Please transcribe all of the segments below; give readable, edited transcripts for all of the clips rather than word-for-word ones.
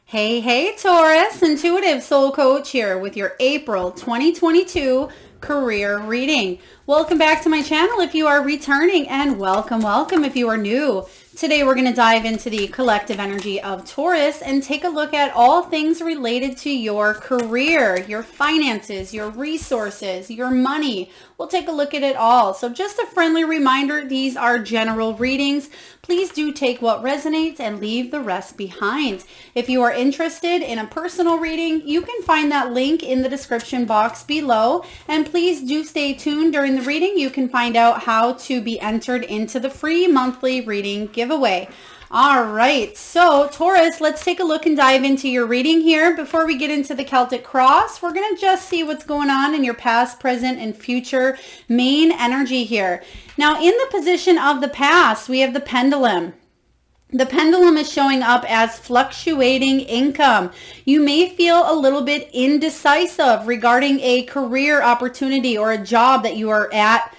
Hey, hey, Taurus, Intuitive Soul Coach here with your April 2022 career reading. Welcome back to my channel if you are returning, and welcome if you are new. Today we're going to dive into the collective energy of Taurus and take a look at all things related to your career, your finances, your resources, your money. We'll take a look at it all. So just a friendly reminder, these are general readings. Please do take what resonates and leave the rest behind. If you are interested in a personal reading, you can find that link in the description box below. And please do stay tuned during the reading. You can find out how to be entered into the free monthly reading giveaway. All right, so Taurus, let's take a look and dive into your reading here. Before we get into the Celtic cross, we're going to just see what's going on in your past, present, and future main energy here. Now, in the position of the past, we have the pendulum. The pendulum is showing up as fluctuating income. You may feel a little bit indecisive regarding a career opportunity or a job that you are at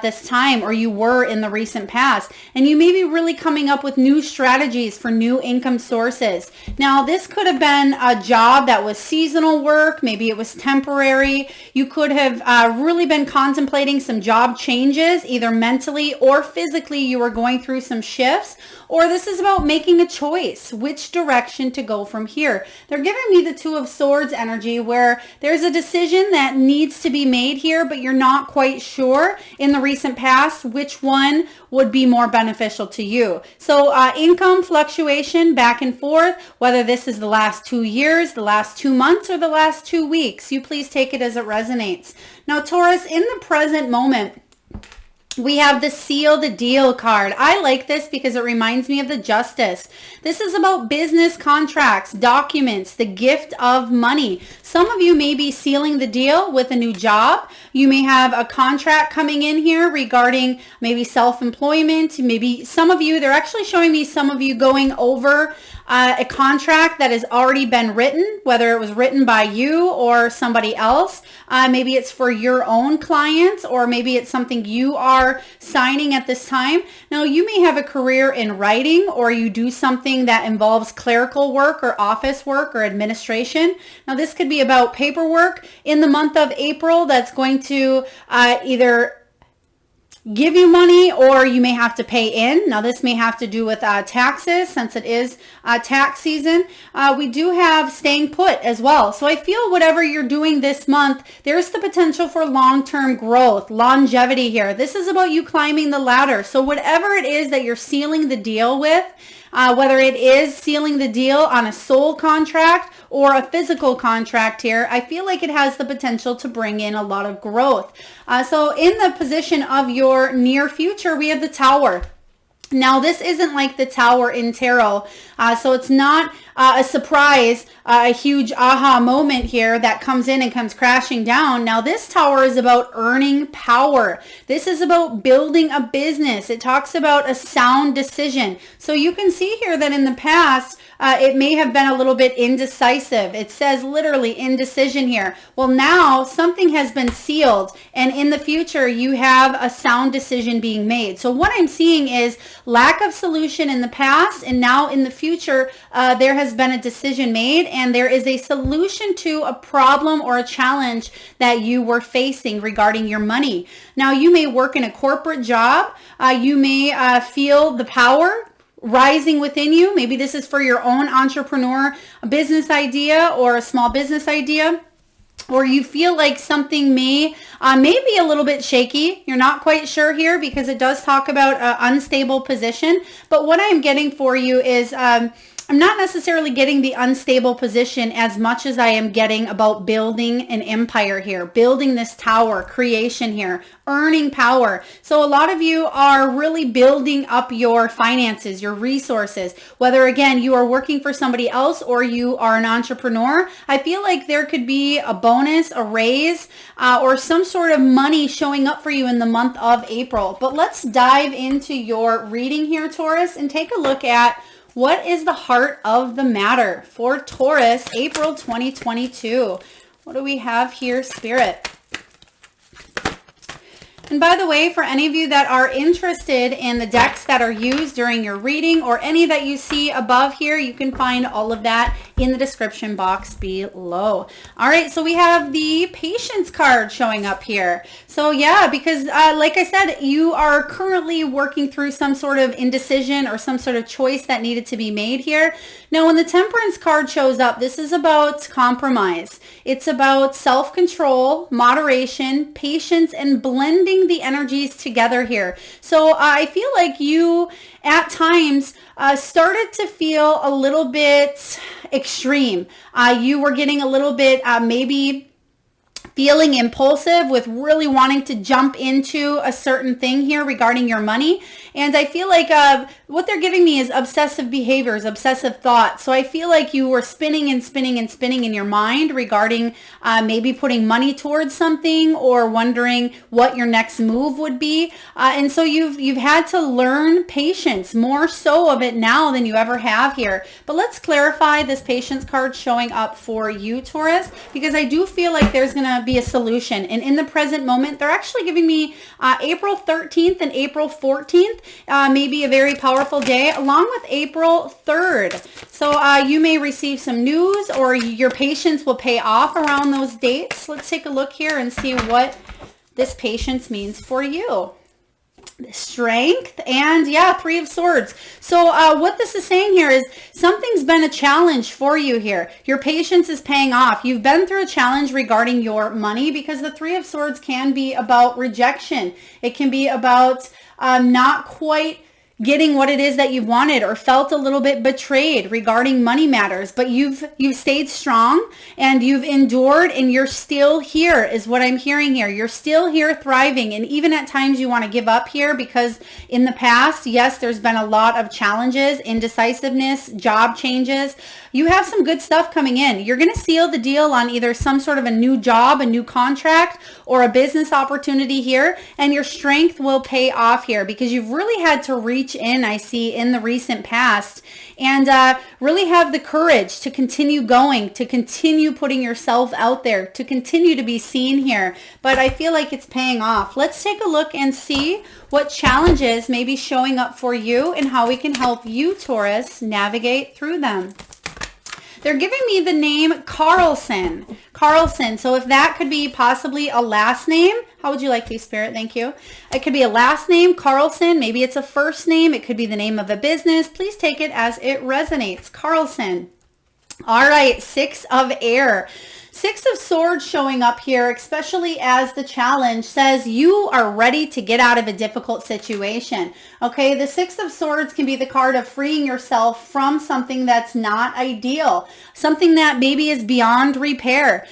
this time, or you were in the recent past, and you may be really coming up with new strategies for new income sources. Now, this could have been a job that was seasonal work, maybe it was temporary. You could have really been contemplating some job changes, either mentally or physically. You were going through some shifts, or this is about making a choice, which direction to go from here. They're giving me the Two of Swords energy, where there's a decision that needs to be made here, but you're not quite sure in the recent past which one would be more beneficial to you. So income fluctuation back and forth, whether this is the last 2 years, the last 2 months, or the last 2 weeks, you please take it as it resonates. Now, Taurus, in the present moment, we have the Seal the Deal card. I like this because it reminds me of the Justice. This is about business contracts, documents, the gift of money. Some of you may be sealing the deal with a new job. You may have a contract coming in here regarding maybe self-employment. Maybe some of you, they're actually showing me some of you going over a contract that has already been written, whether it was written by you or somebody else. Maybe it's for your own clients, or maybe it's something you are signing at this time. Now, you may have a career in writing, or you do something that involves clerical work or office work or administration. Now, this could be about paperwork in the month of April that's going to either give you money, or you may have to pay in. Now, this may have to do with taxes, since it is tax season. We do have staying put as well. So I feel whatever you're doing this month, there's the potential for long-term growth, longevity here. This is about you climbing the ladder. So whatever it is that you're sealing the deal with, whether it is sealing the deal on a soul contract or a physical contract here, I feel like it has the potential to bring in a lot of growth. So in the position of your near future, we have the Tower. Now, this isn't like the Tower in tarot, so it's not a surprise, a huge aha moment here that comes in and comes crashing down. Now, this Tower is about earning power. This is about building a business. It talks about a sound decision. So you can see here that in the past, it may have been a little bit indecisive. It says literally indecision here. Well, now something has been sealed, and in the future, you have a sound decision being made. So what I'm seeing is lack of solution in the past, and now in the future, there has been a decision made, and there is a solution to a problem or a challenge that you were facing regarding your money. Now, you may work in a corporate job. You may feel the power rising within you. Maybe this is for your own entrepreneur business idea or a small business idea, or you feel like something may be a little bit shaky. You're not quite sure here because it does talk about an unstable position. But what I'm getting for you is I'm not necessarily getting the unstable position as much as I am getting about building an empire here, building this tower, creation here, earning power. So a lot of you are really building up your finances, your resources, whether again, you are working for somebody else or you are an entrepreneur. I feel like there could be a bonus, a raise, or some sort of money showing up for you in the month of April. But let's dive into your reading here, Taurus, and take a look at what is the heart of the matter for Taurus, April 2022. What do we have here, Spirit? And by the way, for any of you that are interested in the decks that are used during your reading or any that you see above here, you can find all of that in the description box below. All right, so we have the Patience card showing up here. So yeah, because like I said, you are currently working through some sort of indecision or some sort of choice that needed to be made here. Now, when the Temperance card shows up, this is about compromise. It's about self-control, moderation, patience, and blending the energies together here. So I feel like you at times started to feel a little bit extreme. You were getting a little bit maybe feeling impulsive with really wanting to jump into a certain thing here regarding your money. And I feel like what they're giving me is obsessive behaviors, obsessive thoughts. So I feel like you were spinning and spinning and spinning in your mind regarding maybe putting money towards something or wondering what your next move would be. And so you've had to learn patience, more so of it now than you ever have here. But let's clarify this Patience card showing up for you, Taurus, because I do feel like there's going to be a solution. And in the present moment, they're actually giving me April 13th and April 14th, maybe a very powerful day, along with April 3rd. So you may receive some news or your patience will pay off around those dates. Let's take a look here and see what this patience means for you. Strength and yeah, Three of Swords. So what this is saying here is something's been a challenge for you here. Your patience is paying off. You've been through a challenge regarding your money because the Three of Swords can be about rejection. It can be about not quite getting what it is that you've wanted or felt a little bit betrayed regarding money matters, but you've stayed strong and you've endured and you're still here is what I'm hearing here. You're still here thriving. And even at times you want to give up here because in the past, yes, there's been a lot of challenges, indecisiveness, job changes. You have some good stuff coming in. You're going to seal the deal on either some sort of a new job, a new contract, or a business opportunity here. And your strength will pay off here because you've really had to reach in, I see, in the recent past and really have the courage to continue going, to continue putting yourself out there, to continue to be seen here. But I feel like it's paying off. Let's take a look and see what challenges may be showing up for you and how we can help you, Taurus, navigate through them. They're giving me the name Carlson. Carlson. So if that could be possibly a last name, how would you like to, Spirit? Thank you. It could be a last name, Carlson. Maybe it's a first name. It could be the name of a business. Please take it as it resonates. Carlson. All right. Six of Air. Six of Swords showing up here, especially as the challenge says you are ready to get out of a difficult situation. Okay, the Six of Swords can be the card of freeing yourself from something that's not ideal, something that maybe is beyond repair.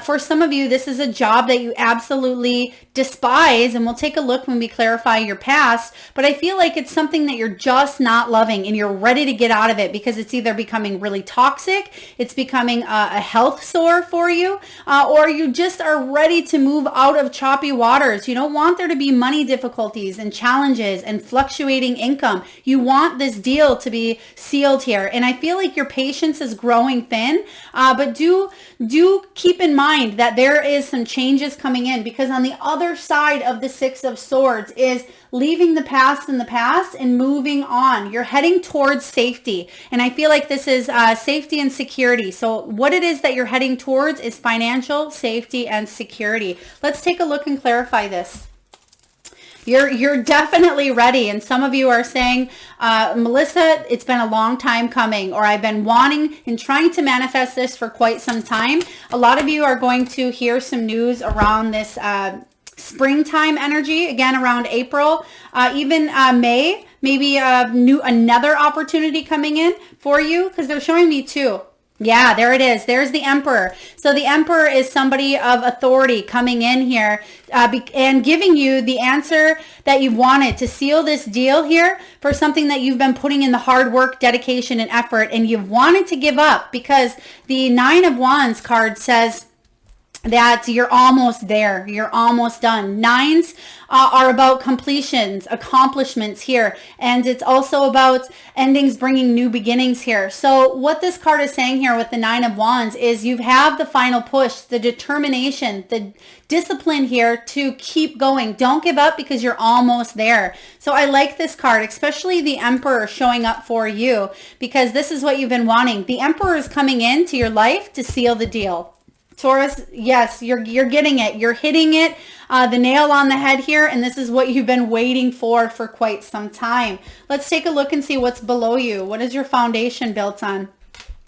For some of you, this is a job that you absolutely despise, and we'll take a look when we clarify your past, but I feel like it's something that you're just not loving and you're ready to get out of it because it's either becoming really toxic, it's becoming a health sore for you, or you just are ready to move out of choppy waters. You don't want there to be money difficulties and challenges and fluctuating income. You want this deal to be sealed here, and I feel like your patience is growing thin, but do keep in mind that there is some changes coming in because on the other side of the Six of Swords is leaving the past in the past and moving on. You're heading towards safety. And I feel like this is safety and security. So what it is that you're heading towards is financial safety and security. Let's take a look and clarify this. You're definitely ready. And some of you are saying, Melissa, it's been a long time coming, or I've been wanting and trying to manifest this for quite some time. A lot of you are going to hear some news around this springtime energy, again, around April, even May, maybe another opportunity coming in for you because they're showing me two. Yeah, there it is. There's the Emperor. So the Emperor is somebody of authority coming in here and giving you the answer that you wanted to seal this deal here for something that you've been putting in the hard work, dedication, and effort, and you've wanted to give up because the Nine of Wands card says that you're almost there. You're almost done. Nines are about completions, accomplishments here. And it's also about endings bringing new beginnings here. So what this card is saying here with the Nine of Wands is you have the final push, the determination, the discipline here to keep going. Don't give up because you're almost there. So I like this card, especially the Emperor showing up for you, because this is what you've been wanting. The Emperor is coming into your life to seal the deal. Taurus, yes, you're getting it. You're hitting it, the nail on the head here, and this is what you've been waiting for quite some time. Let's take a look and see what's below you. What is your foundation built on?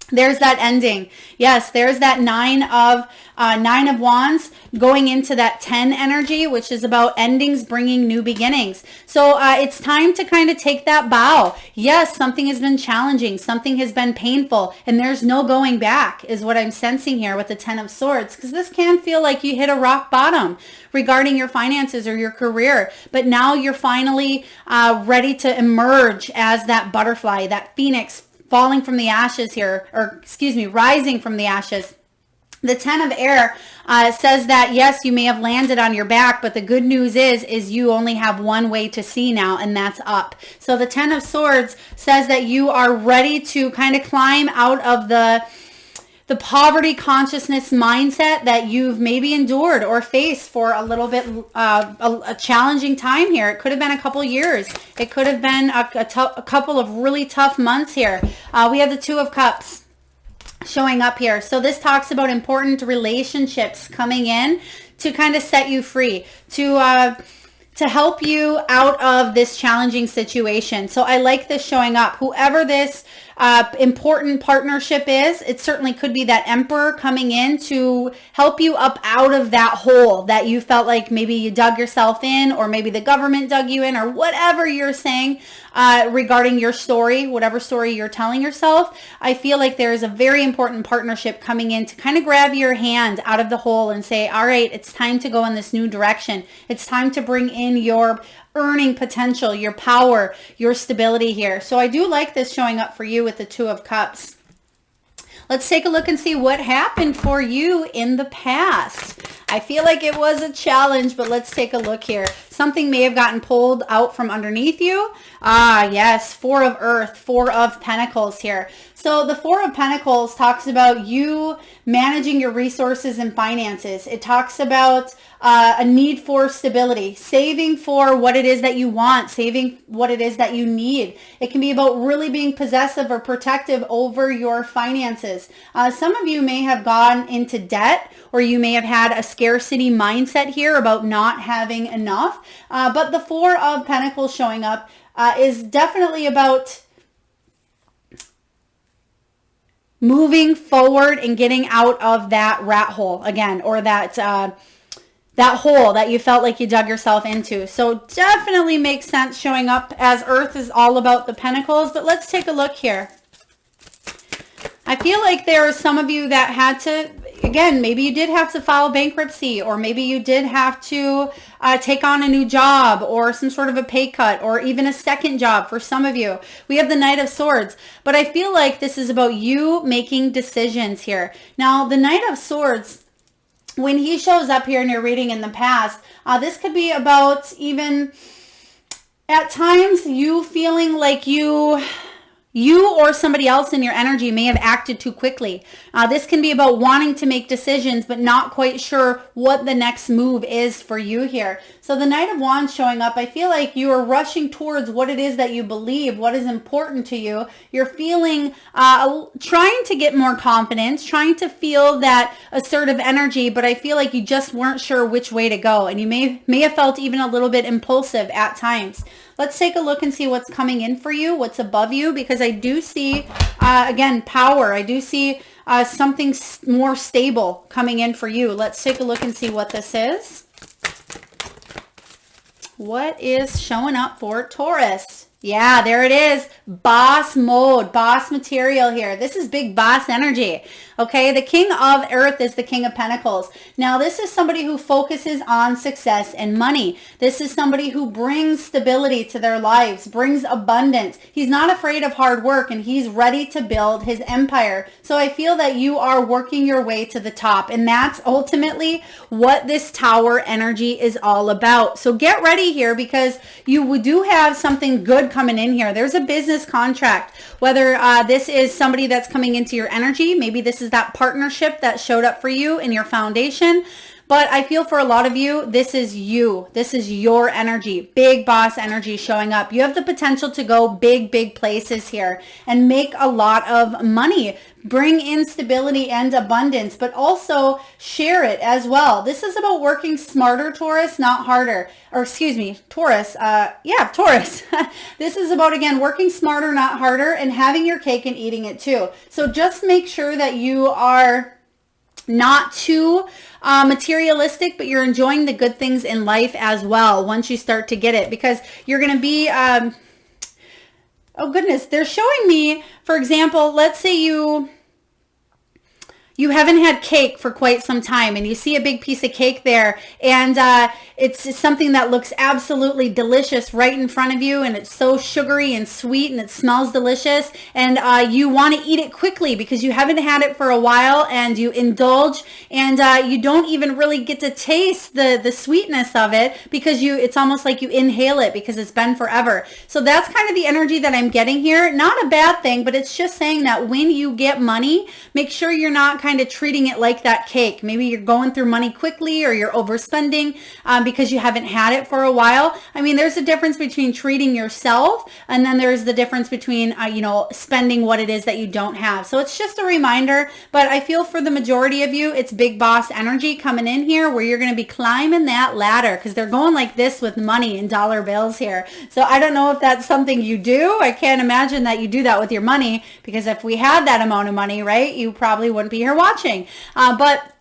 There's that ending. Yes, there's that Nine of Wands going into that 10 energy, which is about endings bringing new beginnings. So it's time to kind of take that bow. Yes, something has been challenging. Something has been painful, and there's no going back is what I'm sensing here with the 10 of Swords, because this can feel like you hit a rock bottom regarding your finances or your career. But now you're finally ready to emerge as that butterfly, that phoenix, falling from the ashes here, or excuse me, rising from the ashes. The 10 of Air says that, yes, you may have landed on your back, but the good news is you only have one way to see now, and that's up. So the 10 of Swords says that you are ready to kind of climb out of the poverty consciousness mindset that you've maybe endured or faced for a little bit, a challenging time here. It could have been a couple years. It could have been a couple of really tough months here. We have the Two of Cups showing up here. So this talks about important relationships coming in to kind of set you free, to help you out of this challenging situation. So I like this showing up. Whoever this important partnership is, it certainly could be that Emperor coming in to help you up out of that hole that you felt like maybe you dug yourself in, or maybe the government dug you in, or whatever you're saying regarding your story, whatever story you're telling yourself. I feel like there is a very important partnership coming in to kind of grab your hand out of the hole and say, all right, it's time to go in this new direction. It's time to bring in your earning potential, your power, your stability here. So I do like this showing up for you with the Two of Cups. Let's take a look and see what happened for you in the past. I feel like it was a challenge, but let's take a look here. Something may have gotten pulled out from underneath you. Ah, yes, Four of Earth, Four of Pentacles here. So the Four of Pentacles talks about you managing your resources and finances. It talks about a need for stability, saving for what it is that you want, saving what it is that you need. It can be about really being possessive or protective over your finances. Some of you may have gone into debt, or you may have had a scarcity mindset here about not having enough. But the Four of Pentacles showing up is definitely about moving forward and getting out of that rat hole again, or that hole that you felt like you dug yourself into. So definitely makes sense showing up, as Earth is all about the Pentacles. But let's take a look here. I feel like there are some of you that had to, again, maybe you did have to file bankruptcy, or maybe you did have to take on a new job, or some sort of a pay cut, or even a second job for some of you. We have the Knight of Swords, but I feel like this is about you making decisions here. Now, the Knight of Swords, when he shows up here in your reading in the past, this could be about even at times you feeling like you or somebody else in your energy may have acted too quickly. This can be about wanting to make decisions, but not quite sure what the next move is for you here. So the Knight of Wands showing up, I feel like you are rushing towards what it is that you believe, what is important to you. You're feeling, trying to get more confidence, trying to feel that assertive energy, but I feel like you just weren't sure which way to go. And you may have felt even a little bit impulsive at times. Let's take a look and see what's coming in for you, what's above you, because I do see, again, power. I do see something more stable coming in for you. Let's take a look and see what this is. What is showing up for Taurus? Yeah, there it is. Boss mode, boss material here. This is big boss energy. Okay, the King of Earth is the King of Pentacles. Now, this is somebody who focuses on success and money. This is somebody who brings stability to their lives, brings abundance. He's not afraid of hard work, and he's ready to build his empire. So I feel that you are working your way to the top, and that's ultimately what this Tower energy is all about. So get ready here, because you do have something good coming in here. There's a business contract, whether this is somebody that's coming into your energy. Maybe this is that partnership that showed up for you in your foundation. But I feel for a lot of you, this is you. This is your energy, big boss energy showing up. You have the potential to go big, big places here and make a lot of money. Bring in stability and abundance, but also share it as well. This is about working smarter, Taurus, not harder. Or excuse me, Taurus. Taurus. This is about, again, working smarter, not harder, and having your cake and eating it too. So just make sure that you are not too materialistic, but you're enjoying the good things in life as well once you start to get it, because you're going to be oh goodness, they're showing me, for example, let's say you haven't had cake for quite some time, and you see a big piece of cake there, and it's something that looks absolutely delicious right in front of you, and it's so sugary and sweet, and it smells delicious, and you want to eat it quickly because you haven't had it for a while, and you indulge, and you don't even really get to taste the sweetness of it, because it's almost like you inhale it because it's been forever. So that's kind of the energy that I'm getting here. Not a bad thing, but it's just saying that when you get money, make sure you're not kind of treating it like that cake. Maybe you're going through money quickly, or you're overspending because you haven't had it for a while. I mean, there's a difference between treating yourself, and then there's the difference between, spending what it is that you don't have. So it's just a reminder, but I feel for the majority of you, it's big boss energy coming in here, where you're going to be climbing that ladder, because they're going like this with money and dollar bills here. So I don't know if that's something you do. I can't imagine that you do that with your money, because if we had that amount of money, right, you probably wouldn't be here watching. But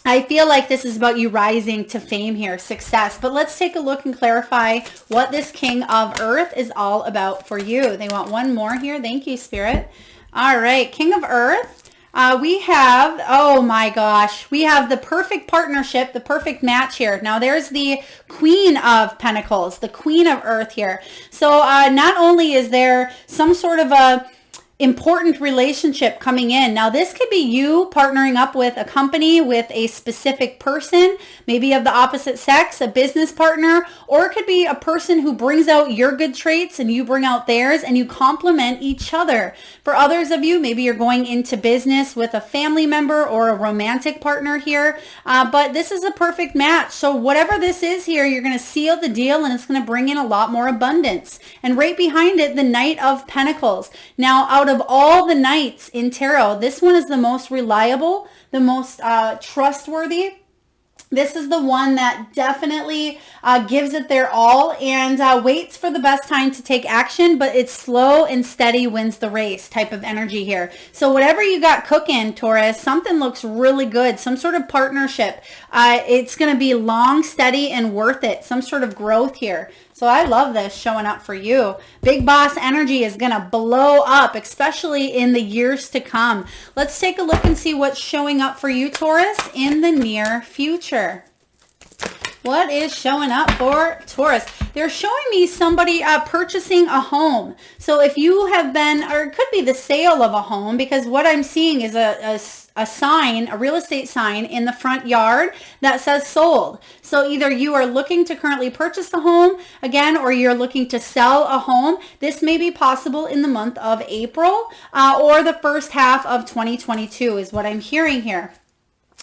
I feel like this is about you rising to fame here, success. But let's take a look and clarify what this King of Earth is all about for you. They want one more here. Thank you, Spirit. All right, King of Earth. We have, oh my gosh, we have the perfect partnership, the perfect match here. Now there's the Queen of Pentacles, the Queen of Earth here. So not only is there some sort of a important relationship coming in. Now, this could be you partnering up with a company, with a specific person, maybe of the opposite sex, a business partner, or it could be a person who brings out your good traits and you bring out theirs, and you complement each other. For others of you, maybe you're going into business with a family member or a romantic partner here, but this is a perfect match. So whatever this is here, you're going to seal the deal, and it's going to bring in a lot more abundance. And right behind it, the Knight of Pentacles. Now, out of all the knights in tarot, this one is the most reliable, the most trustworthy. This is the one that definitely gives it their all and waits for the best time to take action, but it's slow and steady wins the race type of energy here. So whatever you got cooking, Taurus, something looks really good, some sort of partnership. It's going to be long, steady, and worth it, some sort of growth here. So I love this showing up for you. Big boss energy is going to blow up, especially in the years to come. Let's take a look and see what's showing up for you, Taurus, in the near future. What is showing up for Taurus? They're showing me somebody purchasing a home. So if you have been, or it could be the sale of a home, because what I'm seeing is a sign, a real estate sign in the front yard that says sold. So either you are looking to currently purchase a home again, or you're looking to sell a home. This may be possible in the month of April or the first half of 2022 is what I'm hearing here.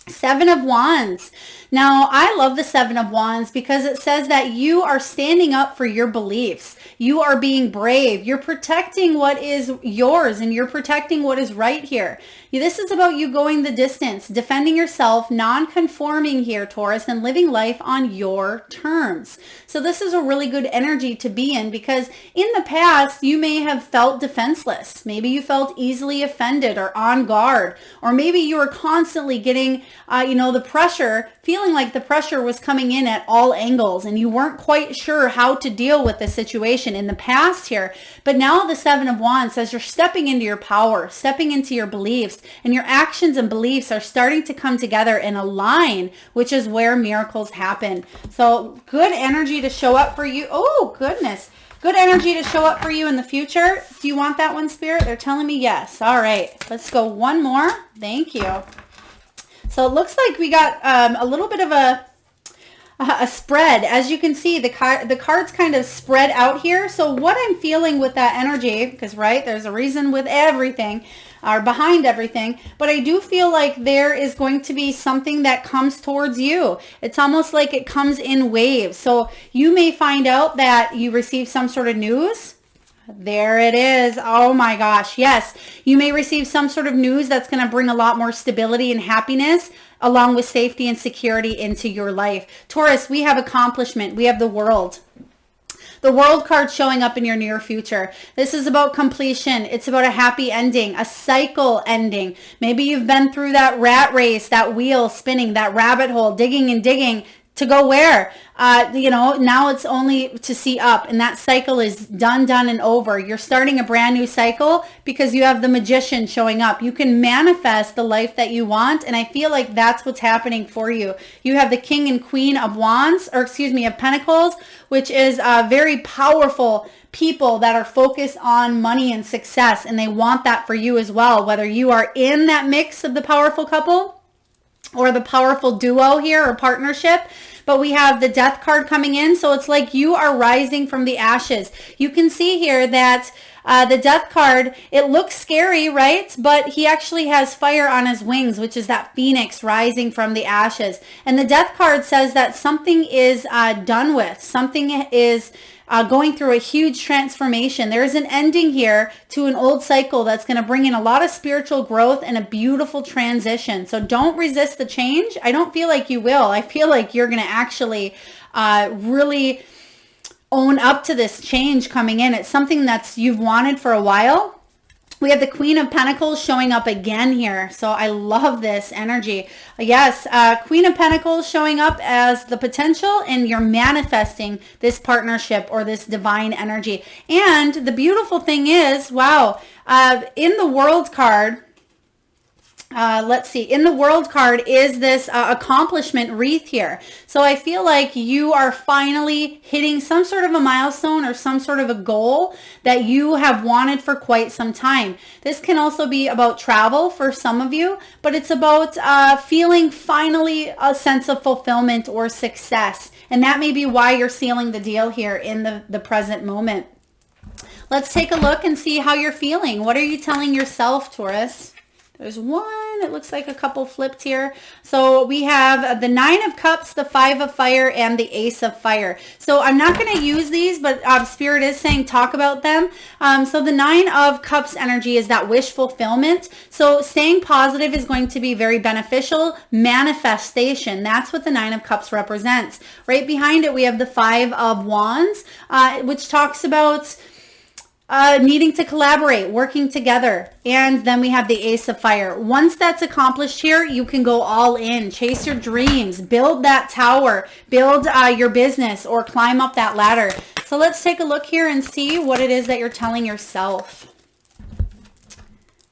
Seven of Wands. Now, I love the Seven of Wands because it says that you are standing up for your beliefs. You are being brave. You're protecting what is yours, and you're protecting what is right here. This is about you going the distance, defending yourself, non-conforming here, Taurus, and living life on your terms. So this is a really good energy to be in, because in the past, you may have felt defenseless. Maybe you felt easily offended or on guard, or maybe you were constantly getting the pressure, feeling like the pressure was coming in at all angles, and you weren't quite sure how to deal with the situation. situation in the past here. But now the Seven of Wands says you're stepping into your power, stepping into your beliefs, and your actions and beliefs are starting to come together and align, which is where miracles happen. So good energy to show up for you. Oh, goodness. Good energy to show up for you in the future. Do you want that one, Spirit? They're telling me yes. All right. Let's go one more. Thank you. So it looks like we got a little bit of a spread. As you can see, the cards kind of spread out here. So what I'm feeling with that energy, because right, there's a reason with everything, or behind everything, but I do feel like there is going to be something that comes towards you. It's almost like it comes in waves. So you may find out that you receive some sort of news. There it is. Oh my gosh. Yes. You may receive some sort of news that's going to bring a lot more stability and happiness along with safety and security into your life. Taurus, we have accomplishment. We have the World. The World card showing up in your near future. This is about completion. It's about a happy ending, a cycle ending. Maybe you've been through that rat race, that wheel spinning, that rabbit hole, digging and digging to go where? Now it's only to see up, and that cycle is done and over. You're starting a brand new cycle because you have the Magician showing up. You can manifest the life that you want, and I feel like that's what's happening for you. You have the King and Queen of Wands, of Pentacles, which is very powerful people that are focused on money and success, and they want that for you as well, whether you are in that mix of the powerful couple or the powerful duo here or partnership. But we have the Death card coming in. So it's like you are rising from the ashes. You can see here that the Death card, it looks scary, right? But he actually has fire on his wings, which is that phoenix rising from the ashes. And the Death card says that something is done with. Something is going through a huge transformation. There is an ending here to an old cycle that's going to bring in a lot of spiritual growth and a beautiful transition. So don't resist the change. I don't feel like you will. I feel like you're going to actually really own up to this change coming in. It's something that's you've wanted for a while. We have the Queen of Pentacles showing up again here. So I love this energy. Yes, Queen of Pentacles showing up as the potential, and you're manifesting this partnership or this divine energy. And the beautiful thing is, wow, in the World card, let's see, in the World card is this accomplishment wreath here. So I feel like you are finally hitting some sort of a milestone or some sort of a goal that you have wanted for quite some time. This can also be about travel for some of you, but it's about feeling finally a sense of fulfillment or success. And that may be why you're sealing the deal here in the present moment. Let's take a look and see how you're feeling. What are you telling yourself, Taurus? There's one, it looks like a couple flipped here. So we have the Nine of Cups, the Five of Fire, and the Ace of Fire. So I'm not going to use these, but Spirit is saying talk about them. So the Nine of Cups energy is that wish fulfillment. So staying positive is going to be very beneficial. Manifestation, that's what the Nine of Cups represents. Right behind it, we have the Five of Wands, which talks about needing to collaborate, working together. And then we have the Ace of Fire. Once that's accomplished here, you can go all in, chase your dreams, build that tower, build your business, or climb up that ladder. So let's take a look here and see what it is that you're telling yourself.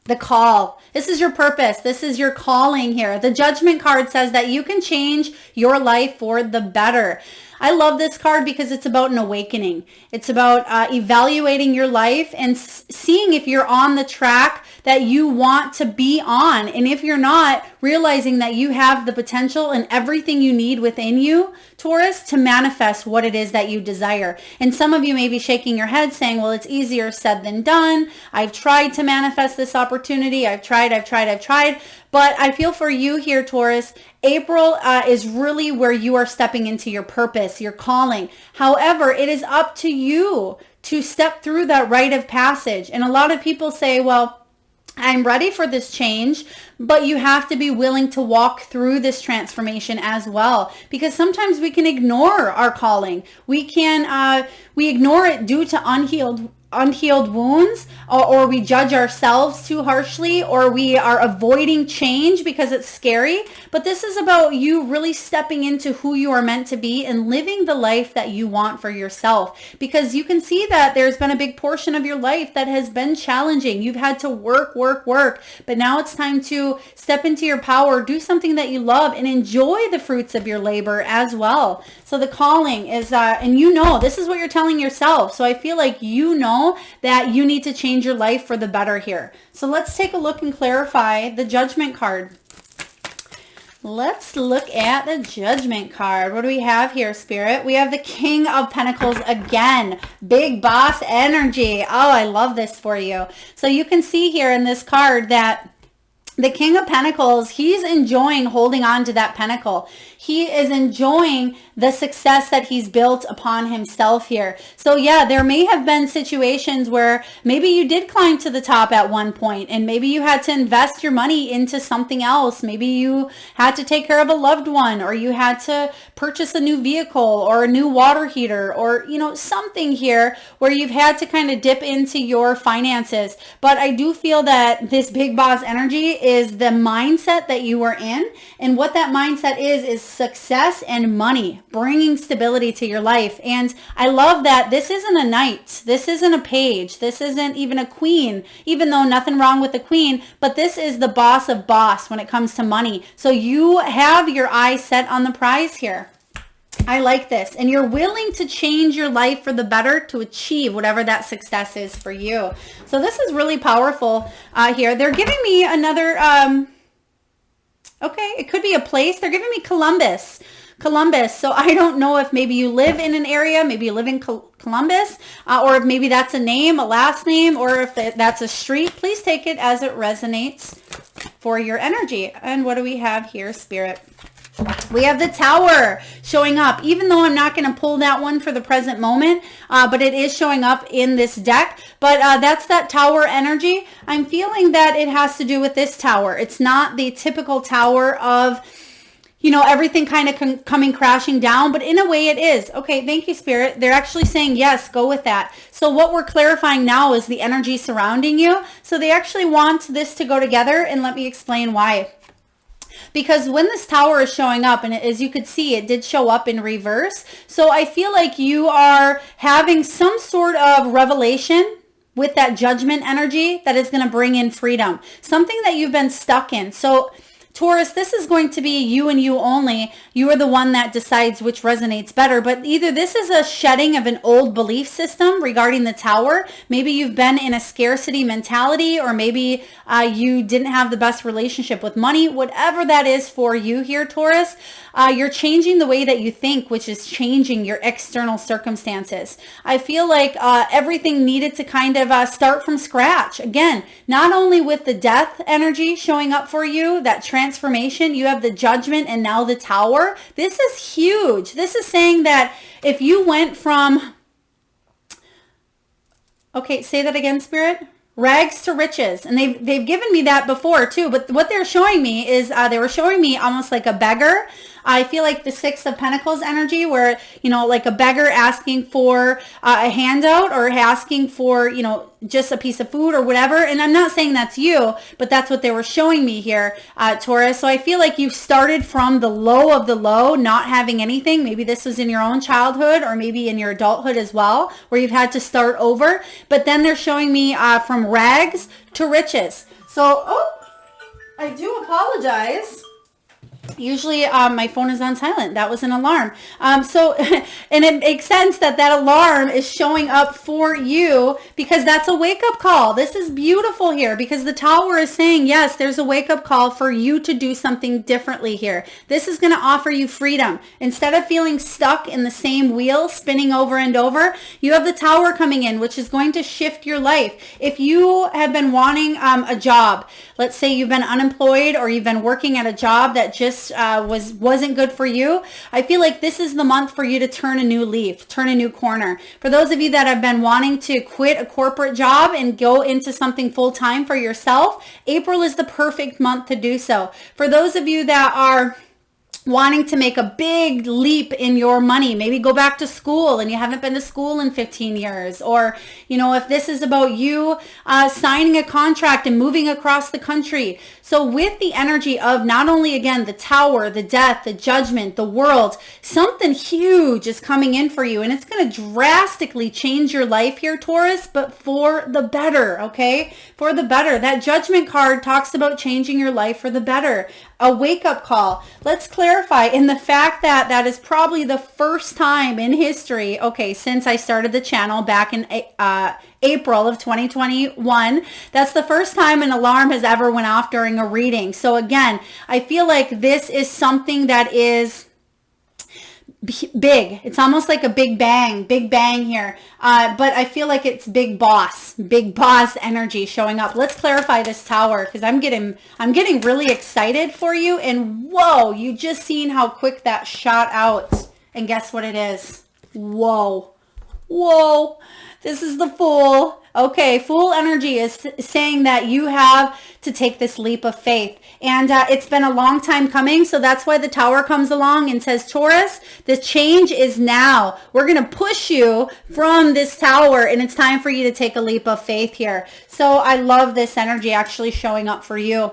The call. This is your purpose. This is your calling here. The Judgment card says that you can change your life for the better. I love this card because it's about an awakening. It's about evaluating your life and seeing if you're on the track that you want to be on. And if you're not, realizing that you have the potential and everything you need within you, Taurus, to manifest what it is that you desire. And some of you may be shaking your head saying, well, it's easier said than done. I've tried to manifest this opportunity. I've tried. But I feel for you here, Taurus, April is really where you are stepping into your purpose, your calling. However, it is up to you to step through that rite of passage. And a lot of people say, well, I'm ready for this change, but you have to be willing to walk through this transformation as well, because sometimes we can ignore our calling. We ignore it due to unhealed unhealed wounds, or we judge ourselves too harshly, or we are avoiding change because it's scary. But this is about you really stepping into who you are meant to be and living the life that you want for yourself, because you can see that there's been a big portion of your life that has been challenging. You've had to work, but now it's time to step into your power, do something that you love, and enjoy the fruits of your labor as well. So the calling is, and you know, this is what you're telling yourself. So I feel like you know that you need to change your life for the better here. So let's take a look and clarify the Judgment card. Let's look at the Judgment card. What do we have here, Spirit? We have the King of Pentacles again. Big boss energy. Oh, I love this for you. So you can see here in this card that the King of Pentacles, he's enjoying holding on to that pentacle. He is enjoying the success that he's built upon himself here. So yeah, there may have been situations where maybe you did climb to the top at one point, and maybe you had to invest your money into something else. Maybe you had to take care of a loved one, or you had to purchase a new vehicle or a new water heater, or, you know, something here where you've had to kind of dip into your finances. But I do feel that this big boss energy is the mindset that you are in, and what that mindset is success and money, bringing stability to your life. And I love that this isn't a knight, this isn't a page, this isn't even a queen, even though nothing wrong with the queen, but this is the boss of boss when it comes to money. So you have your eyes set on the prize here. I like this. And you're willing to change your life for the better to achieve whatever that success is for you. So this is really powerful here. They're giving me another, okay, it could be a place. They're giving me Columbus. So I don't know if maybe you live in an area, maybe you live in Columbus, or if maybe that's a name, a last name, or if that's a street. Please take it as it resonates for your energy. And what do we have here, Spirit? We have the Tower showing up, even though I'm not going to pull that one for the present moment, but it is showing up in this deck. But that's that Tower energy. I'm feeling that it has to do with this Tower. It's not the typical Tower of, you know, everything kind of coming crashing down, but in a way it is. Okay, thank you, Spirit. They're actually saying, yes, go with that. So what we're clarifying now is the energy surrounding you. So they actually want this to go together, and let me explain why. Because when this Tower is showing up, and as you could see, it did show up in reverse. So I feel like you are having some sort of revelation with that Judgment energy that is going to bring in freedom. Something that you've been stuck in. So Taurus, this is going to be you and you only. You are the one that decides which resonates better. But either this is a shedding of an old belief system regarding the Tower. Maybe you've been in a scarcity mentality, or maybe you didn't have the best relationship with money. Whatever that is for you here, Taurus, you're changing the way that you think, which is changing your external circumstances. I feel like everything needed to kind of start from scratch. Again, not only with the Death energy showing up for you, that transformation, you have the Judgment and now the Tower. This is huge. This is saying that if you went from, okay, say that again, Spirit. Rags to riches. And they've given me that before too, but what they're showing me is they were showing me almost like a beggar. I feel like the Six of Pentacles energy, where, you know, like a beggar asking for a handout, or asking for, you know, just a piece of food or whatever. And I'm not saying that's you, but that's what they were showing me here, Taurus. So I feel like you started from the low of the low, not having anything. Maybe this was in your own childhood, or maybe in your adulthood as well, where you've had to start over. But then they're showing me from rags to riches. So, oh, I do apologize. Usually my phone is on silent. That was an alarm. So, and it makes sense that that alarm is showing up for you, because that's a wake-up call. This is beautiful here, because the Tower is saying, yes, there's a wake-up call for you to do something differently here. This is going to offer you freedom. Instead of feeling stuck in the same wheel, spinning over and over, you have the Tower coming in, which is going to shift your life. If you have been wanting a job, let's say you've been unemployed, or you've been working at a job that just wasn't good for you, I feel like this is the month for you to turn a new leaf, turn a new corner. For those of you that have been wanting to quit a corporate job and go into something full-time for yourself, April is the perfect month to do so. For those of you that are wanting to make a big leap in your money, maybe go back to school and you haven't been to school in 15 years, or, you know, if this is about you signing a contract and moving across the country. So with the energy of not only, again, the Tower, the Death, the Judgment, the World, something huge is coming in for you, and it's going to drastically change your life here, Taurus, but for the better, okay? For the better. That Judgment card talks about changing your life for the better. A wake-up call. Let's clarify in the fact that that is probably the first time in history, okay, since I started the channel back in April of 2021, that's the first time an alarm has ever went off during a reading. So again, I feel like this is something that is big. It's almost like a big bang here. But I feel like it's big boss energy showing up. Let's clarify this Tower, because I'm getting really excited for you. And whoa, you just seen how quick that shot out. And guess what it is? Whoa. This is the Fool. Okay, Fool energy is saying that you have to take this leap of faith. And it's been a long time coming, so that's why the Tower comes along and says, Taurus, the change is now. We're going to push you from this Tower, and it's time for you to take a leap of faith here. So I love this energy actually showing up for you,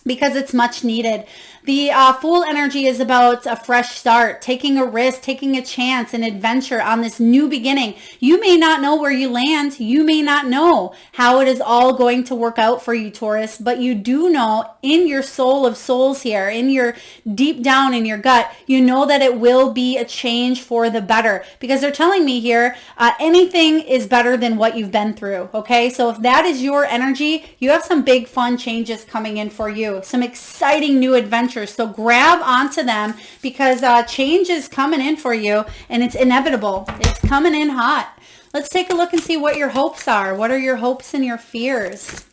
because it's much needed. The Fool energy is about a fresh start, taking a risk, taking a chance, an adventure on this new beginning. You may not know where you land. You may not know how it is all going to work out for you, Taurus, but you do know in your soul of souls here, in your deep down in your gut, you know that it will be a change for the better, because they're telling me here, anything is better than what you've been through. Okay. So if that is your energy, you have some big fun changes coming in for you, some exciting new adventures. So grab onto them, because change is coming in for you, and it's inevitable. It's coming in hot. Let's take a look and see what your hopes are. What are your hopes and your fears?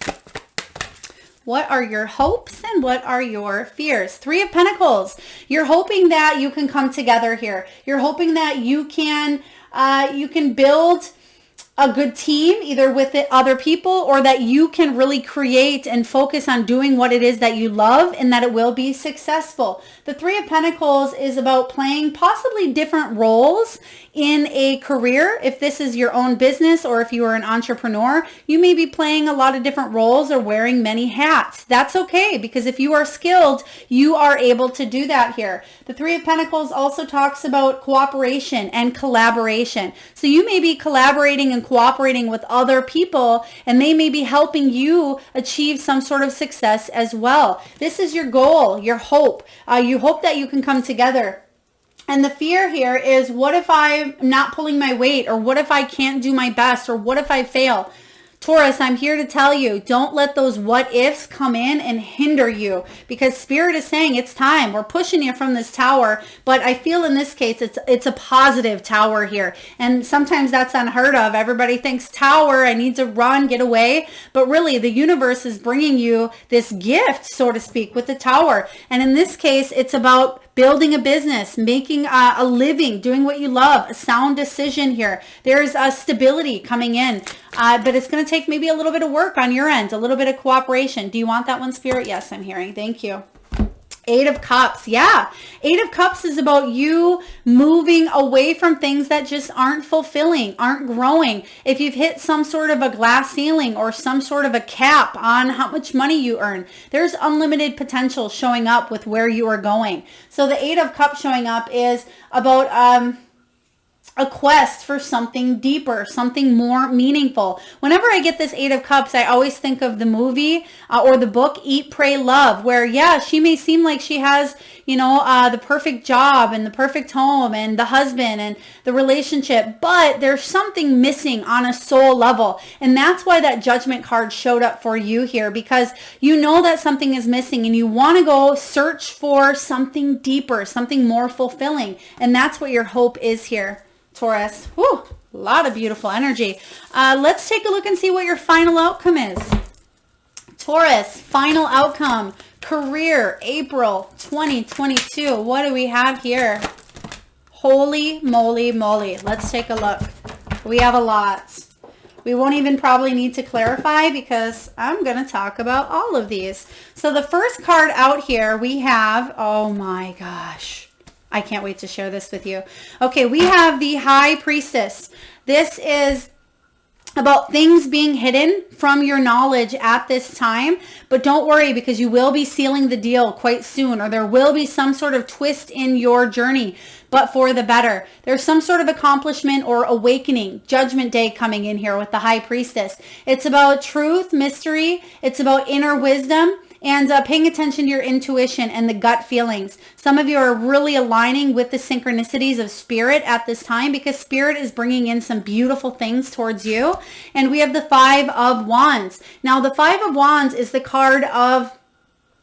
What are your hopes and what are your fears? Three of Pentacles. You're hoping that you can come together here. You're hoping that you can build a good team, either with other people, or that you can really create and focus on doing what it is that you love, and that it will be successful. The Three of Pentacles is about playing possibly different roles in a career. If this is your own business, or if you are an entrepreneur, you may be playing a lot of different roles or wearing many hats. That's okay, because if you are skilled, you are able to do that here. The Three of Pentacles also talks about cooperation and collaboration. So you may be collaborating and cooperating with other people, and they may be helping you achieve some sort of success as well. This is your goal, your hope. You hope that you can come together. And the fear here is, what if I'm not pulling my weight, or what if I can't do my best, or what if I fail? Taurus, I'm here to tell you, don't let those what ifs come in and hinder you, because Spirit is saying it's time. We're pushing you from this Tower, but I feel in this case it's a positive Tower here. And sometimes that's unheard of. Everybody thinks Tower, I need to run, get away. But really, the universe is bringing you this gift, so to speak, with the Tower. And in this case, it's about building a business, making a living, doing what you love, a sound decision here. There's a stability coming in, but it's going to take maybe a little bit of work on your end, a little bit of cooperation. Do you want that one, Spirit? Yes, I'm hearing. Thank you. Eight of Cups. Yeah. Eight of Cups is about you moving away from things that just aren't fulfilling, aren't growing. If you've hit some sort of a glass ceiling or some sort of a cap on how much money you earn, there's unlimited potential showing up with where you are going. So the Eight of Cups showing up is about a quest for something deeper, something more meaningful. Whenever I get this Eight of Cups, I always think of the movie or the book Eat, Pray, Love, where, yeah, she may seem like she has, you know, the perfect job and the perfect home and the husband and the relationship, but there's something missing on a soul level. And that's why that Judgment card showed up for you here, because you know that something is missing and you want to go search for something deeper, something more fulfilling. And that's what your hope is here, Taurus. Whew, a lot of beautiful energy. Let's take a look and see what your final outcome is. Taurus, final outcome, career, April 2022. What do we have here? Holy moly moly. Let's take a look. We have a lot. We won't even probably need to clarify because I'm going to talk about all of these. So the first card out here we have, oh my gosh, I can't wait to share this with you. Okay, we have the High Priestess. This is about things being hidden from your knowledge at this time, but don't worry because you will be sealing the deal quite soon, or there will be some sort of twist in your journey, but for the better. There's some sort of accomplishment or awakening, judgment day coming in here with the High Priestess. It's about truth, mystery. It's about inner wisdom. And paying attention to your intuition and the gut feelings. Some of you are really aligning with the synchronicities of spirit at this time because spirit is bringing in some beautiful things towards you. And we have the Five of Wands. Now, the Five of Wands is the card of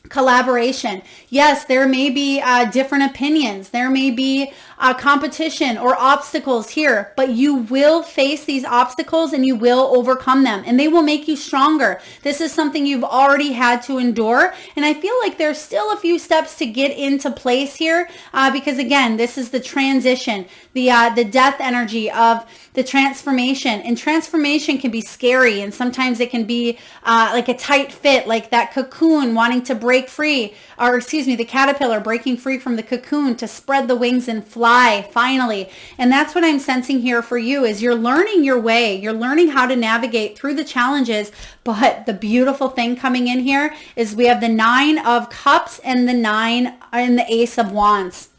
collaboration. Yes, there may be different opinions. There may be competition or obstacles here, but you will face these obstacles and you will overcome them and they will make you stronger. This is something you've already had to endure. And I feel like there's still a few steps to get into place here because again, this is the transition, the death energy of the transformation, and transformation can be scary, and sometimes it can be like a tight fit, like that cocoon wanting to break free, or excuse me, the caterpillar breaking free from the cocoon to spread the wings and fly finally. And that's what I'm sensing here for you is you're learning your way. You're learning how to navigate through the challenges. But the beautiful thing coming in here is we have the Nine of Cups and the Ace of Wands.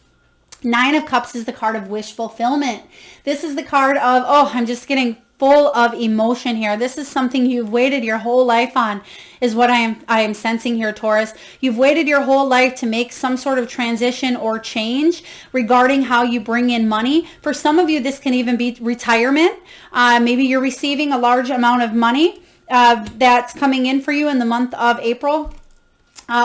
Nine of Cups is the card of wish fulfillment. This is the card of, oh, I'm just getting full of emotion here. This is something you've waited your whole life on, is what I am sensing here, Taurus. You've waited your whole life to make some sort of transition or change regarding how you bring in money. For some of you, this can even be retirement. Maybe you're receiving a large amount of money that's coming in for you in the month of April.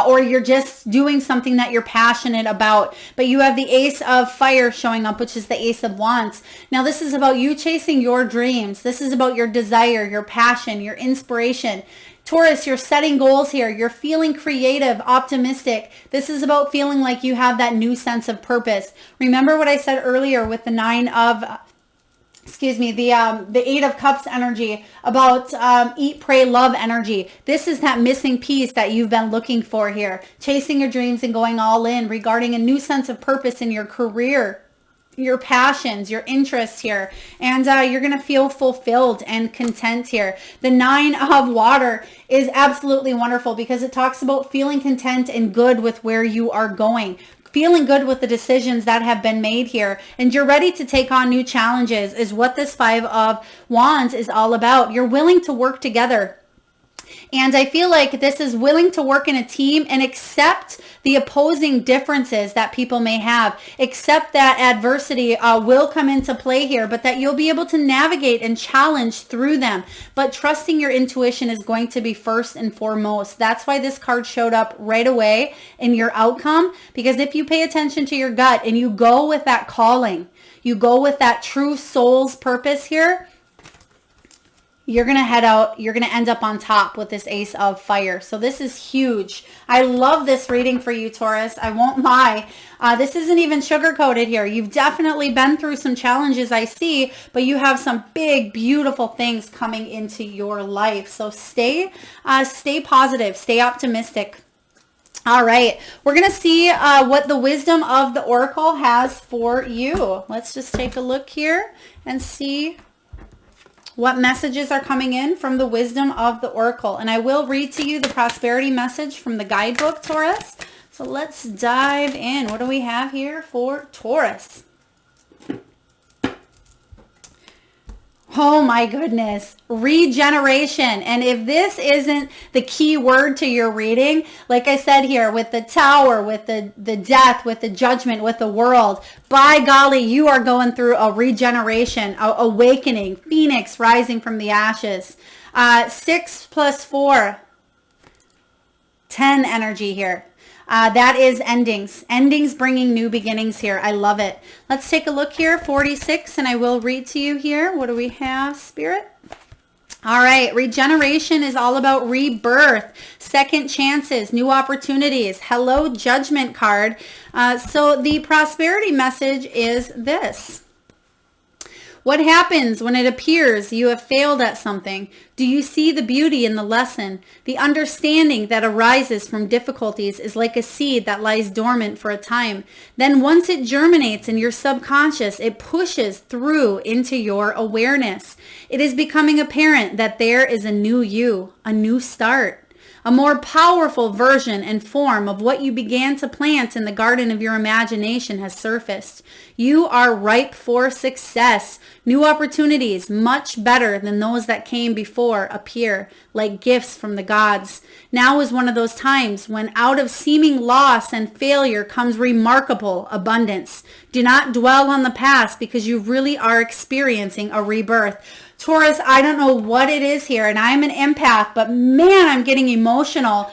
Or you're just doing something that you're passionate about. But you have the Ace of Fire showing up, which is the Ace of Wands. Now, this is about you chasing your dreams. This is about your desire, your passion, your inspiration. Taurus, you're setting goals here. You're feeling creative, optimistic. This is about feeling like you have that new sense of purpose. Remember what I said earlier with the the Eight of Cups energy about eat, pray, love energy. This is that missing piece that you've been looking for here. Chasing your dreams and going all in regarding a new sense of purpose in your career, your passions, your interests here. And you're going to feel fulfilled and content here. The Nine of Water is absolutely wonderful because it talks about feeling content and good with where you are going. Feeling good with the decisions that have been made here, and you're ready to take on new challenges is what this Five of Wands is all about. You're willing to work together. And I feel like this is willing to work in a team and accept the opposing differences that people may have. Accept that adversity will come into play here, but that you'll be able to navigate and challenge through them. But trusting your intuition is going to be first and foremost. That's why this card showed up right away in your outcome. Because if you pay attention to your gut and you go with that calling, you go with that true soul's purpose here, you're going to head out, you're going to end up on top with this Ace of Fire. So this is huge. I love this reading for you, Taurus. I won't lie. This isn't even sugar-coated here. You've definitely been through some challenges, I see, but you have some big, beautiful things coming into your life. So stay positive, stay optimistic. All right, we're going to see what the wisdom of the Oracle has for you. Let's just take a look here and see what messages are coming in from the wisdom of the Oracle. And I will read to you the prosperity message from the guidebook, Taurus. So let's dive in. What do we have here for Taurus? Oh my goodness, regeneration. And if this isn't the key word to your reading, like I said here, with the Tower, with the death, with the judgment, with the world, by golly, you are going through a regeneration, a awakening, phoenix rising from the ashes. 6 + 4, 10 energy here. That is endings. Endings bringing new beginnings here. I love it. Let's take a look here. 46, and I will read to you here. What do we have, Spirit? All right. Regeneration is all about rebirth, second chances, new opportunities. Hello, Judgment card. So the prosperity message is this. What happens when it appears you have failed at something? Do you see the beauty in the lesson? The understanding that arises from difficulties is like a seed that lies dormant for a time. Then once it germinates in your subconscious, it pushes through into your awareness. It is becoming apparent that there is a new you, a new start. A more powerful version and form of what you began to plant in the garden of your imagination has surfaced. You are ripe for success. New opportunities, much better than those that came before, appear like gifts from the gods. Now is one of those times when out of seeming loss and failure comes remarkable abundance. Do not dwell on the past because you really are experiencing a rebirth. Taurus, I don't know what it is here, and I'm an empath, but man, I'm getting emotional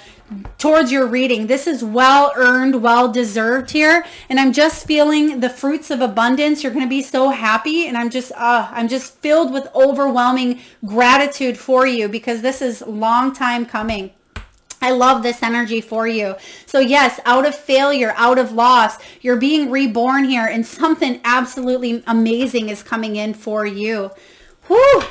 towards your reading. This is well earned, well deserved here, and I'm just feeling the fruits of abundance. You're going to be so happy, and I'm just filled with overwhelming gratitude for you because this is a long time coming. I love this energy for you. So yes, out of failure, out of loss, you're being reborn here, and something absolutely amazing is coming in for you. Whew.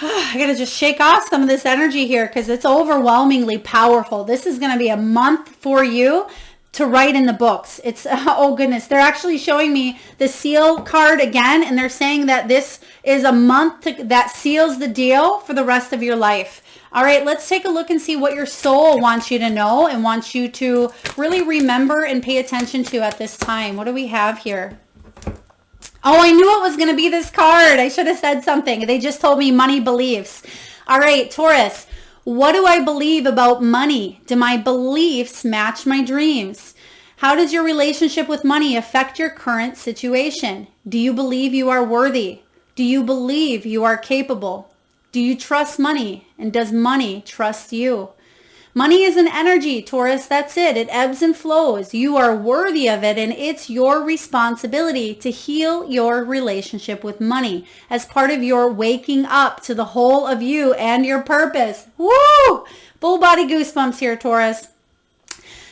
I gotta just shake off some of this energy here because it's overwhelmingly powerful. This is gonna be a month for you to write in the books. It's, oh goodness, they're actually showing me the seal card again, and they're saying that this is a month that seals the deal for the rest of your life. All right, let's take a look and see what your soul wants you to know and wants you to really remember and pay attention to at this time. What do we have here? Oh, I knew it was going to be this card. I should have said something. They just told me money beliefs. All right, Taurus, what do I believe about money? Do my beliefs match my dreams? How does your relationship with money affect your current situation? Do you believe you are worthy? Do you believe you are capable? Do you trust money? And does money trust you? Money is an energy, Taurus. That's it. It ebbs and flows. You are worthy of it, and it's your responsibility to heal your relationship with money as part of your waking up to the whole of you and your purpose. Woo! Full body goosebumps here, Taurus.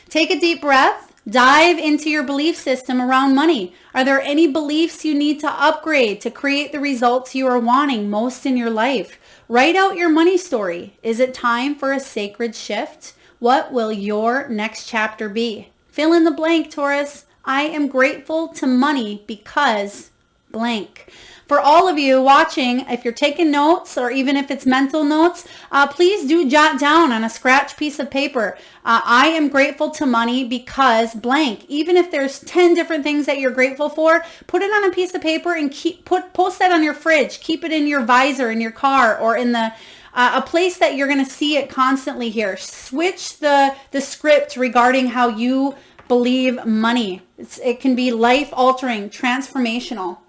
Take a deep breath. Dive into your belief system around money. Are there any beliefs you need to upgrade to create the results you are wanting most in your life? Write out your money story. Is it time for a sacred shift? What will your next chapter be? Fill in the blank, Taurus. I am grateful to money because blank. For all of you watching, if you're taking notes or even if it's mental notes, please do jot down on a scratch piece of paper. I am grateful to money because blank. Even if there's 10 different things that you're grateful for, put it on a piece of paper and post that on your fridge. Keep it in your visor in your car or in the a place that you're going to see it constantly here. Switch the script regarding how you believe money. It can be life-altering, transformational.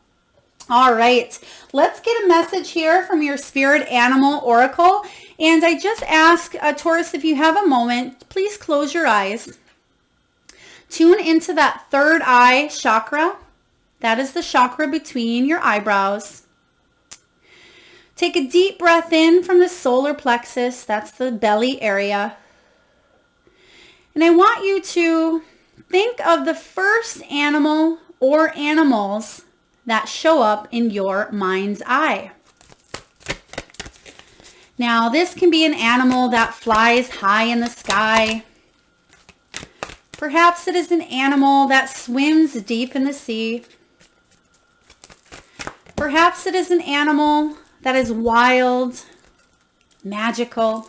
All right, let's get a message here from your spirit animal oracle. And I just ask Taurus, if you have a moment, please close your eyes. Tune into that third eye chakra. That is the chakra between your eyebrows. Take a deep breath in from the solar plexus. That's the belly area. And I want you to think of the first animal or animals that show up in your mind's eye. Now, this can be an animal that flies high in the sky. Perhaps it is an animal that swims deep in the sea. Perhaps it is an animal that is wild, magical,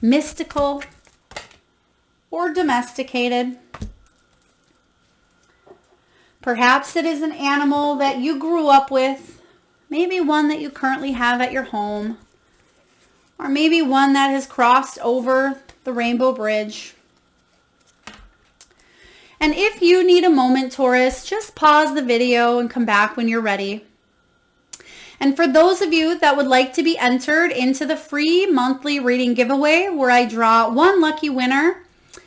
mystical, or domesticated. Perhaps it is an animal that you grew up with, maybe one that you currently have at your home, or maybe one that has crossed over the Rainbow Bridge. And if you need a moment, Taurus, just pause the video and come back when you're ready. And for those of you that would like to be entered into the free monthly reading giveaway where I draw one lucky winner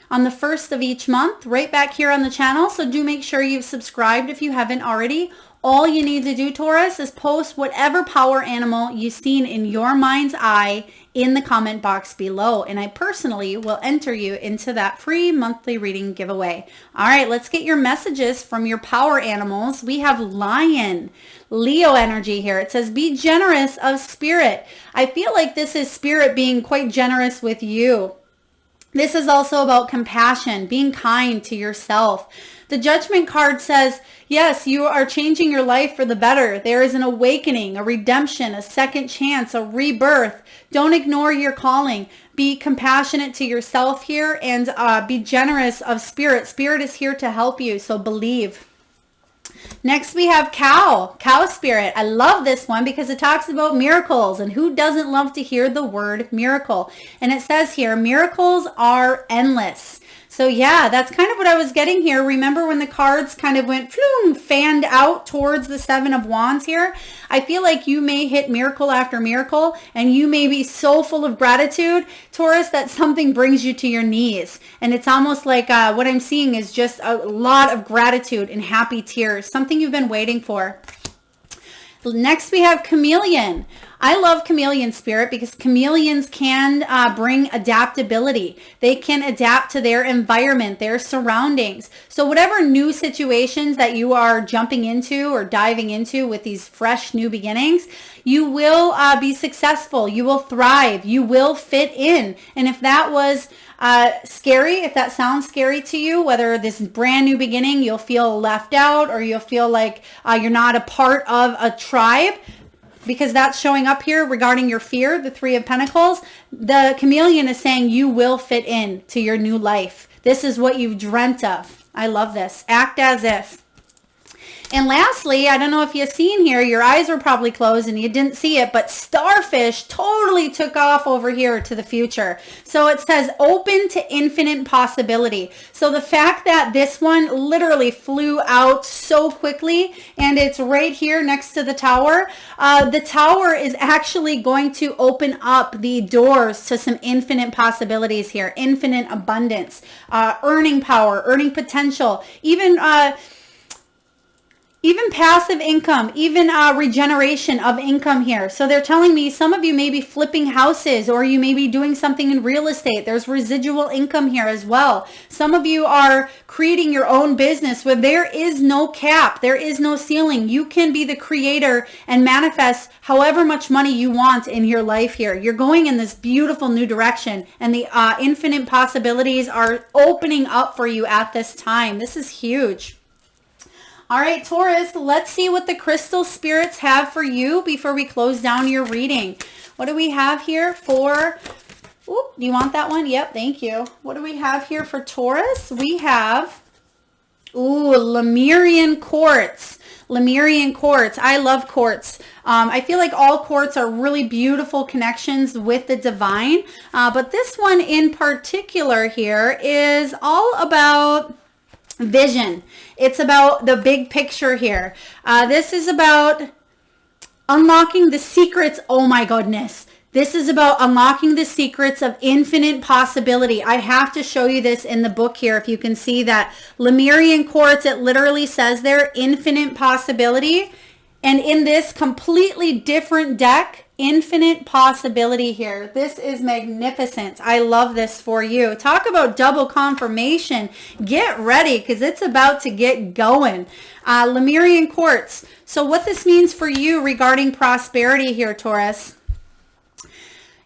on the first of each month, right back here on the channel. So do make sure you've subscribed if you haven't already. All you need to do, Taurus, is post whatever power animal you've seen in your mind's eye in the comment box below. And I personally will enter you into that free monthly reading giveaway. All right, let's get your messages from your power animals. We have Lion, Leo energy here. It says, be generous of spirit. I feel like this is spirit being quite generous with you. This is also about compassion, being kind to yourself. The Judgment card says, yes, you are changing your life for the better. There is an awakening, a redemption, a second chance, a rebirth. Don't ignore your calling. Be compassionate to yourself here and be generous of spirit. Spirit is here to help you, so believe. Next we have cow spirit. I love this one because it talks about miracles, and who doesn't love to hear the word miracle? And it says here, miracles are endless. So yeah, that's kind of what I was getting here. Remember when the cards kind of went fanned out towards the Seven of Wands here? I feel like you may hit miracle after miracle, and you may be so full of gratitude, Taurus, that something brings you to your knees. And it's almost like what I'm seeing is just a lot of gratitude and happy tears, something you've been waiting for. Next we have Chameleon. I love chameleon spirit because chameleons can bring adaptability. They can adapt to their environment, their surroundings. So whatever new situations that you are jumping into or diving into with these fresh new beginnings, you will be successful. You will thrive. You will fit in. And if that was scary, if that sounds scary to you, whether this brand new beginning, you'll feel left out or you'll feel like you're not a part of a tribe, because that's showing up here regarding your fear, the Three of Pentacles. The chameleon is saying you will fit in to your new life. This is what you've dreamt of. I love this. Act as if. And lastly, I don't know if you've seen here, your eyes were probably closed and you didn't see it, but starfish totally took off over here to the future. So it says open to infinite possibility. So the fact that this one literally flew out so quickly, and it's right here next to the tower is actually going to open up the doors to some infinite possibilities here, infinite abundance, earning power, earning potential, even passive income, even regeneration of income here. So they're telling me some of you may be flipping houses, or you may be doing something in real estate. There's residual income here as well. Some of you are creating your own business where there is no cap. There is no ceiling. You can be the creator and manifest however much money you want in your life here. You're going in this beautiful new direction, and the infinite possibilities are opening up for you at this time. This is huge. All right, Taurus, let's see what the crystal spirits have for you before we close down your reading. What do we have here for, do you want that one? Yep, thank you. What do we have here for Taurus? We have, Lemerian Quartz. Lemerian Quartz. I love quartz. I feel like all quartz are really beautiful connections with the divine. But this one in particular here is all about vision. It's about the big picture here. This is about unlocking the secrets. Oh my goodness. This is about unlocking the secrets of infinite possibility. I have to show you this in the book here. If you can see that Lemerian Quartz, it literally says there, infinite possibility. And in this completely different deck, infinite possibility here. This is magnificent. I love this for you. Talk about double confirmation. Get ready because it's about to get going. Lemerian Quartz. So what this means for you regarding prosperity here, Taurus.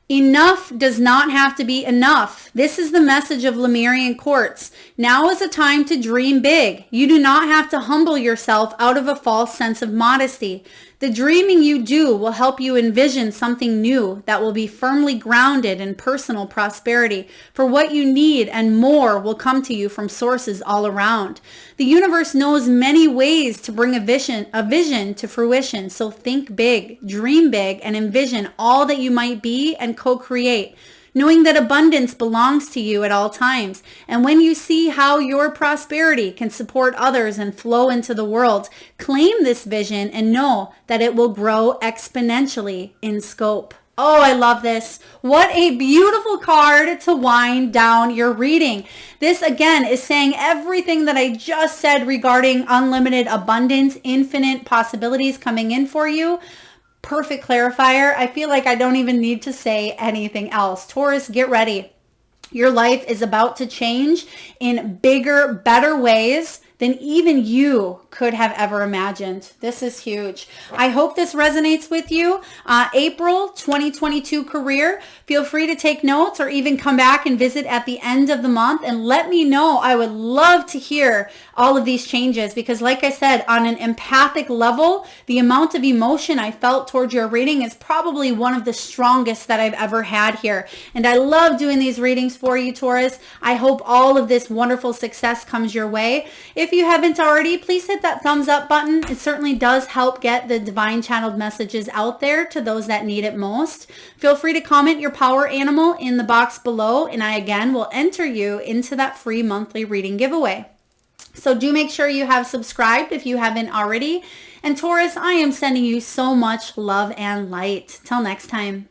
Enough does not have to be enough. This is the message of Lemerian Quartz. Now is a time to dream big. You do not have to humble yourself out of a false sense of modesty. The dreaming you do will help you envision something new that will be firmly grounded in personal prosperity. For what you need and more will come to you from sources all around. The universe knows many ways to bring a vision to fruition. So think big, dream big, and envision all that you might be and co-create, knowing that abundance belongs to you at all times. And when you see how your prosperity can support others and flow into the world, claim this vision and know that it will grow exponentially in scope. Oh, I love this. What a beautiful card to wind down your reading. This again is saying everything that I just said regarding unlimited abundance, infinite possibilities coming in for you. Perfect clarifier. I feel like I don't even need to say anything else. Taurus, get ready. Your life is about to change in bigger, better ways than even you could have ever imagined. This is huge. I hope this resonates with you. April 2022 career. Feel free to take notes or even come back and visit at the end of the month and let me know. I would love to hear all of these changes because like I said, on an empathic level, the amount of emotion I felt towards your reading is probably one of the strongest that I've ever had here. And I love doing these readings for you, Taurus. I hope all of this wonderful success comes your way. If you haven't already, please hit that thumbs up button. It certainly does help get the divine channeled messages out there to those that need it most. Feel free to comment your power animal in the box below, and I again will enter you into that free monthly reading giveaway. So do make sure you have subscribed if you haven't already. And Taurus, I am sending you so much love and light. Till next time.